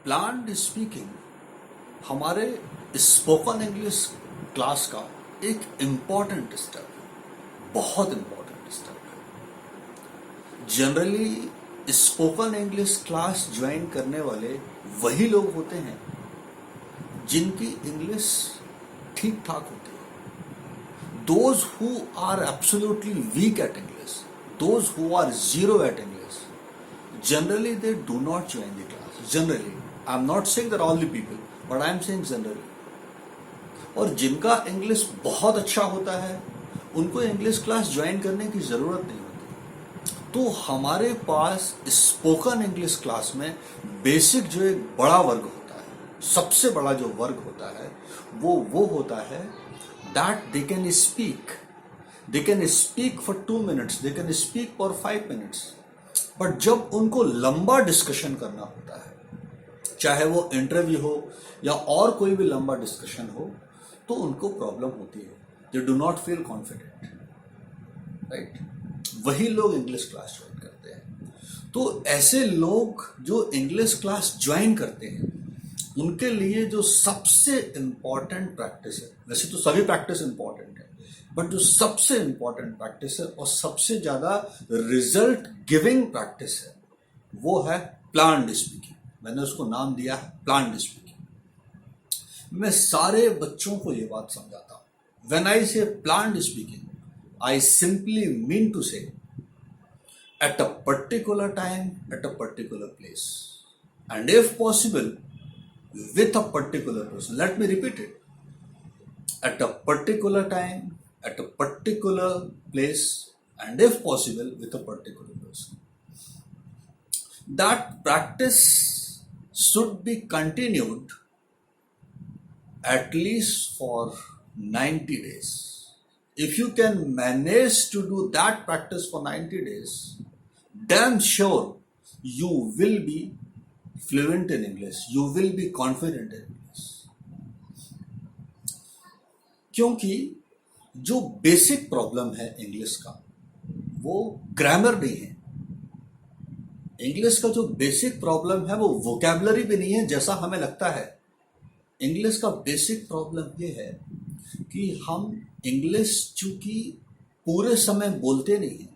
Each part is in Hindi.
प्लान्ड स्पीकिंग हमारे स्पोकन इंग्लिश क्लास का एक इम्पॉर्टेंट स्टेप है, बहुत इम्पॉर्टेंट स्टेप है। Generally spoken English class join करने वाले वही लोग होते हैं जिनकी इंग्लिश ठीक ठाक होती है। Those who are absolutely weak at English, those who are zero at English, generally they do not join the class. Generally, I am not saying that all the people, but I am saying generally. और जिनका इंग्लिश बहुत अच्छा होता है उनको इंग्लिश क्लास ज्वाइन करने की जरूरत नहीं होती। तो हमारे पास स्पोकन इंग्लिश क्लास में बेसिक जो एक बड़ा वर्ग होता है, सबसे बड़ा जो वर्ग होता है वो होता है that they can speak for 2 minutes, they can speak for 5 minutes। But जब उनको लंबा डिस्कशन करना होता है, चाहे वो इंटरव्यू हो या और कोई भी लंबा डिस्कशन हो, तो उनको प्रॉब्लम होती है। They do not feel confident, right? वही लोग इंग्लिश क्लास ज्वाइन करते हैं। तो ऐसे लोग जो इंग्लिश क्लास ज्वाइन करते हैं उनके लिए जो सबसे इंपॉर्टेंट प्रैक्टिस है, वैसे तो सभी प्रैक्टिस इंपॉर्टेंट है, बट जो सबसे इंपॉर्टेंट प्रैक्टिस है और सबसे ज्यादा रिजल्ट गिविंग प्रैक्टिस है वो है प्लान्ड स्पीकिंग। मैंने उसको नाम दिया है प्लान्ड स्पीकिंग। मैं सारे बच्चों को ये बात समझाता हूं। When I say planned speaking, I simply mean to say at a particular time, at a particular place, and if possible with a particular person. Let me repeat it. At a particular time, at a particular place, and if possible, with a particular person. That practice should be continued at least for 90 days. If you can manage to do that practice for 90 days, damn sure you will be fluent in English, you will be confident in English. क्योंकि जो बेसिक प्रॉब्लम है इंग्लिश का वो ग्रामर नहीं है। इंग्लिश का जो बेसिक प्रॉब्लम है वो वोकैबुलरी भी नहीं है जैसा हमें लगता है। इंग्लिश का बेसिक प्रॉब्लम ये है कि हम इंग्लिश चूंकि पूरे समय बोलते नहीं हैं,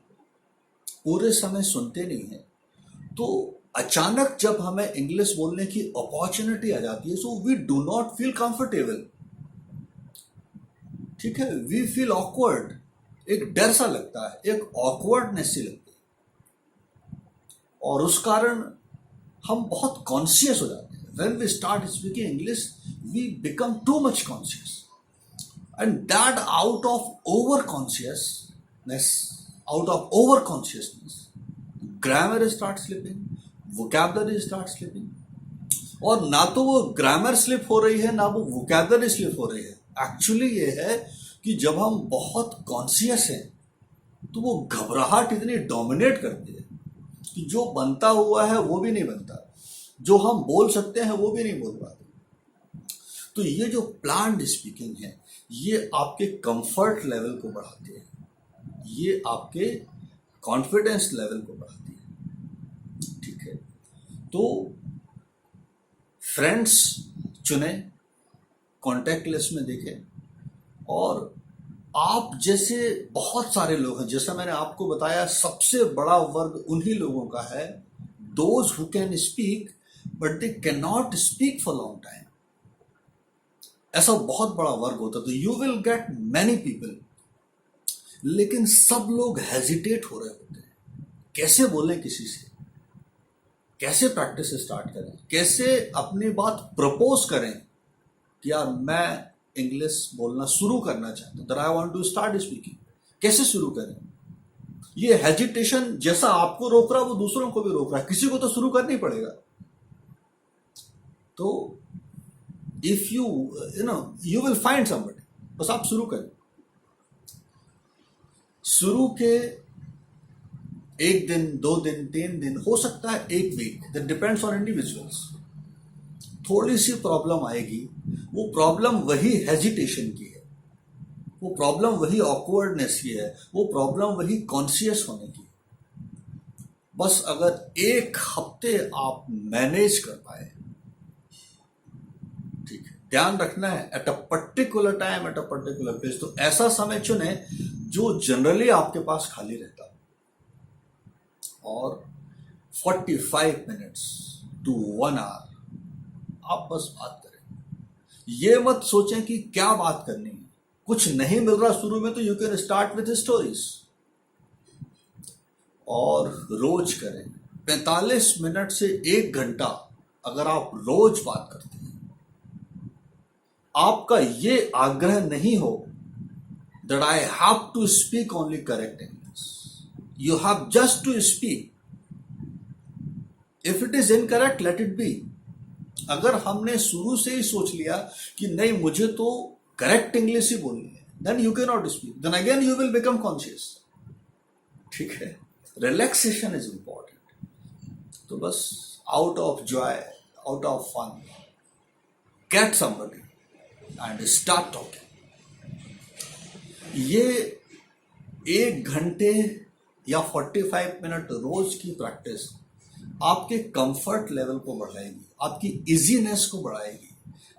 पूरे समय सुनते नहीं हैं, तो अचानक जब हमें इंग्लिश बोलने की अपॉर्चुनिटी आ जाती है, so we do not feel comfortable. ठीक है, वी फील ऑकवर्ड, एक डर सा लगता है, एक ऑकवर्डनेस सी लगती है, और उस कारण हम बहुत कॉन्शियस हो जाते हैं। When we start speaking English we become too much conscious, and that out of over consciousness grammar start slipping, vocabulary start slipping. और ना तो वो ग्रामर स्लिप हो रही है ना वो वोकैबुलरी स्लिप हो रही है। एक्चुअली ये है कि जब हम बहुत कॉन्शियस हैं तो वो घबराहट इतनी डोमिनेट करती है कि जो बनता हुआ है वो भी नहीं बनता, जो हम बोल सकते हैं वो भी नहीं बोल पाते। तो ये जो प्लान्ड स्पीकिंग है ये आपके कंफर्ट लेवल को बढ़ाती है, ये आपके कॉन्फिडेंस लेवल को बढ़ाती है। तो फ्रेंड्स चुने, कॉन्टैक्ट लिस्ट में देखें, और आप जैसे बहुत सारे लोग हैं, जैसा मैंने आपको बताया सबसे बड़ा वर्ग उन्हीं लोगों का है those who can speak but they can not speak for long time. ऐसा बहुत बड़ा वर्ग होता है। तो you will get many people, लेकिन सब लोग हेजिटेट हो रहे होते हैं, कैसे बोलें किसी से, कैसे प्रैक्टिस स्टार्ट करें, कैसे अपनी बात प्रपोज करें कि यार मैं इंग्लिश बोलना शुरू करना चाहता हूं, that I want to start speaking. कैसे शुरू करें? ये हेजिटेशन जैसा आपको रोक रहा है वो दूसरों को भी रोक रहा है, किसी को तो शुरू करना ही पड़ेगा। तो if you will find somebody, बस आप शुरू करें। शुरू के 1 दिन, 2 दिन, 3 दिन, हो सकता है 1 week, that depends on individuals. थोड़ी सी प्रॉब्लम आएगी, वो प्रॉब्लम वही हेजिटेशन की है, वो प्रॉब्लम वही ऑकवर्डनेस की है, वो प्रॉब्लम वही कॉन्शियस होने की है। बस अगर 1 हफ्ते आप मैनेज कर पाए ध्यान रखना है eight a particular time at a particular place. तो ऐसा समय चुने जो जनरली आपके पास खाली रहता है, और 45 मिनट्स टू 1 आवर आप बस बात करें। ये मत सोचें कि क्या बात करनी है, कुछ नहीं मिल रहा शुरू में तो you can start with stories, और रोज करें। 45 मिनट से 1 घंटा अगर आप रोज बात करते हैं, आपका ये आग्रह नहीं हो that I have to speak only correct English. You have just to speak. If it is incorrect, let it be. अगर हमने शुरू से ही सोच लिया कि नहीं मुझे तो करेक्ट इंग्लिश ही बोलनी है, then you cannot speak. Then again you will become conscious. ठीक है, रिलैक्सेशन इज इंपॉर्टेंट। तो बस out of joy, out of fun, get somebody and start talking. ये 1 घंटे या 45 मिनट रोज की प्रैक्टिस आपके कंफर्ट लेवल को बढ़ाएगी, आपकी इजीनेस को बढ़ाएगी,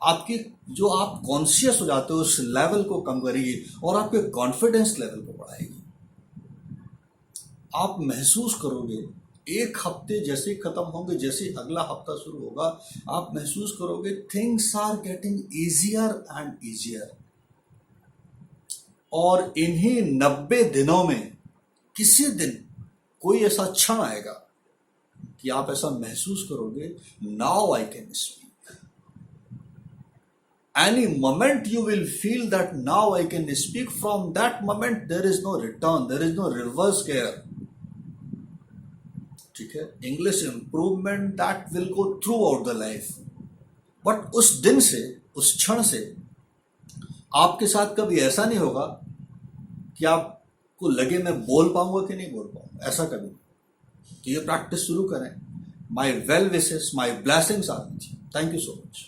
आपकी जो आप कॉन्शियस हो जाते हो उस लेवल को कम करेगी, और आपके कॉन्फिडेंस लेवल को बढ़ाएगी। आप महसूस करोगे 1 हफ्ते जैसे खत्म होंगे, जैसे अगला हफ्ता शुरू होगा, आप महसूस करोगे things are getting easier and easier. और इन्हीं 90 दिनों में किसी दिन कोई ऐसा क्षण आएगा कि आप ऐसा महसूस करोगे, now I can speak. Any moment you will feel that now I can speak, from that moment there is no return, there is no reverse care. ठीक है, English improvement that will go throughout the life. But उस दिन से, उस क्षण से आपके साथ कभी ऐसा नहीं होगा कि आपको लगे मैं बोल पाऊंगा कि नहीं बोल पाऊंगा, ऐसा कभी नहीं। तो ये प्रैक्टिस शुरू करें। My well wishes, my blessings are with you. Thank you so much.